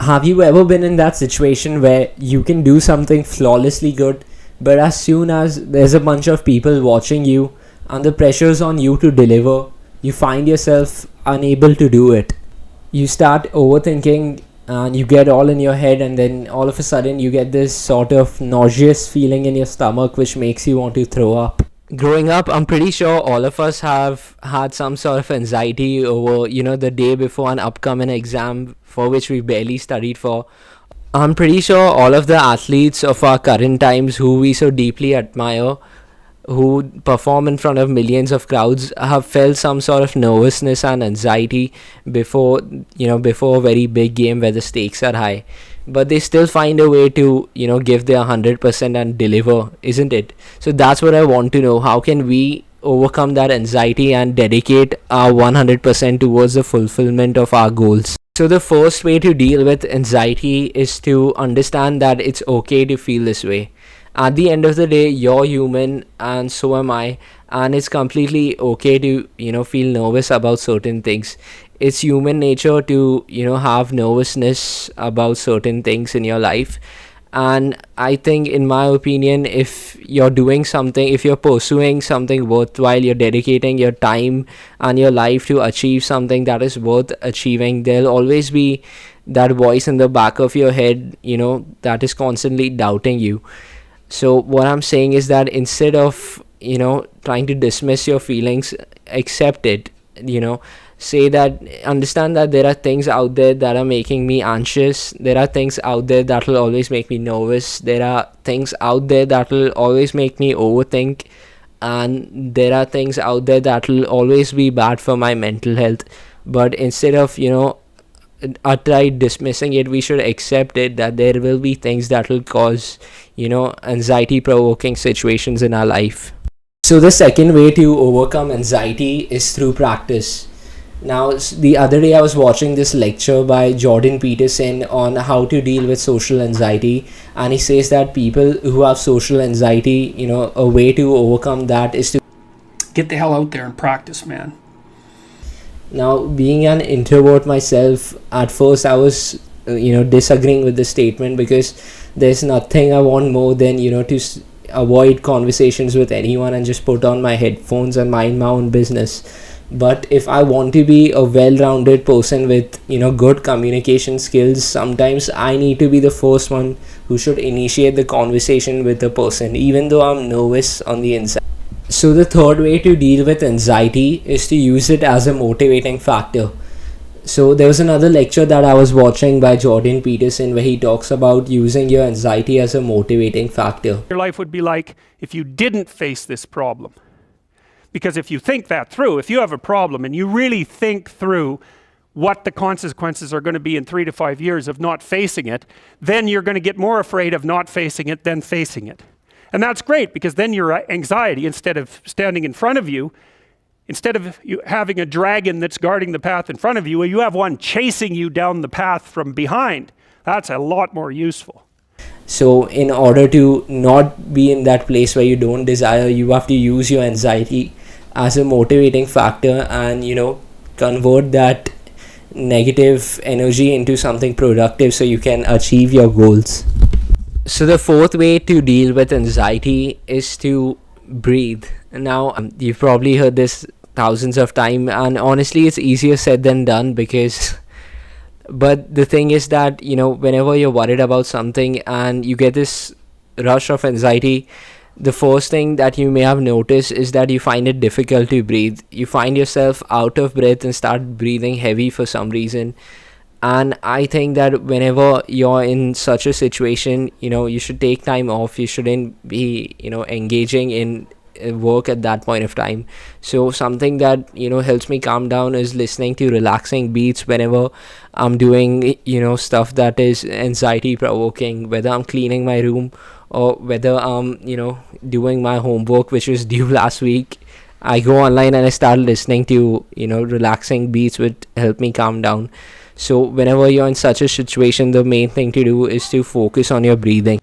Have you ever been in that situation where you can do something flawlessly good, but as soon as there's a bunch of people watching you and the pressure's on you to deliver, you find yourself unable to do it? You start overthinking and you get all in your head, and then all of a sudden you get this sort of nauseous feeling in your stomach which makes you want to throw up. Growing up, I'm pretty sure all of us have had some sort of anxiety over, the day before an upcoming exam for which we barely studied for. I'm pretty sure all of the athletes of our current times who we so deeply admire, who perform in front of millions of crowds, have felt some sort of nervousness and anxiety before, before a very big game where the stakes are high. But they still find a way to, give their 100% and deliver, isn't it? So that's what I want to know. How can we overcome that anxiety and dedicate our 100% towards the fulfillment of our goals? So the first way to deal with anxiety is to understand that it's okay to feel this way. At the end of the day, you're human and so am I, and it's completely okay to, feel nervous about certain things. It's human nature to, have nervousness about certain things in your life. And I think, in my opinion, if you're doing something, if you're pursuing something worthwhile, you're dedicating your time and your life to achieve something that is worth achieving, there'll always be that voice in the back of your head, that is constantly doubting you. So what I'm saying is that instead of, trying to dismiss your feelings, accept it, say that, understand that there are things out there that are making me anxious. There are things out there that will always make me nervous. There are things out there that will always make me overthink. And there are things out there that will always be bad for my mental health. But instead of, outright dismissing it, we should accept it that there will be things that will cause, anxiety provoking situations in our life. So the second way to overcome anxiety is through practice. Now, the other day I was watching this lecture by Jordan Peterson on how to deal with social anxiety, and he says that people who have social anxiety, a way to overcome that is to get the hell out there and practice, man. Now, being an introvert myself, at first I was, disagreeing with the statement, because there's nothing I want more than, to avoid conversations with anyone and just put on my headphones and mind my own business. But if I want to be a well-rounded person with, good communication skills, sometimes I need to be the first one who should initiate the conversation with the person, even though I'm nervous on the inside. So the third way to deal with anxiety is to use it as a motivating factor. So there was another lecture that I was watching by Jordan Peterson where he talks about using your anxiety as a motivating factor. Your life would be like if you didn't face this problem. Because if you think that through, if you have a problem and you really think through what the consequences are going to be in 3 to 5 years of not facing it, then you're going to get more afraid of not facing it than facing it. And that's great, because then your anxiety, instead of standing in front of you, instead of you having a dragon that's guarding the path in front of you, you have one chasing you down the path from behind. That's a lot more useful. So in order to not be in that place where you don't desire, you have to use your anxiety as a motivating factor and, convert that negative energy into something productive so you can achieve your goals. So the fourth way to deal with anxiety is to breathe. Now, you've probably heard this thousands of times, and honestly, it's easier said than done, but the thing is that, whenever you're worried about something and you get this rush of anxiety, the first thing that you may have noticed is that you find it difficult to breathe. You find yourself out of breath and start breathing heavy for some reason. And I think that whenever you're in such a situation, you should take time off. You shouldn't be, engaging in work at that point of time. So something that, helps me calm down is listening to relaxing beats whenever I'm doing, stuff that is anxiety provoking, whether I'm cleaning my room or whether I'm, doing my homework, which was due last week. I go online and I start listening to, relaxing beats which help me calm down. So whenever you're in such a situation, the main thing to do is to focus on your breathing.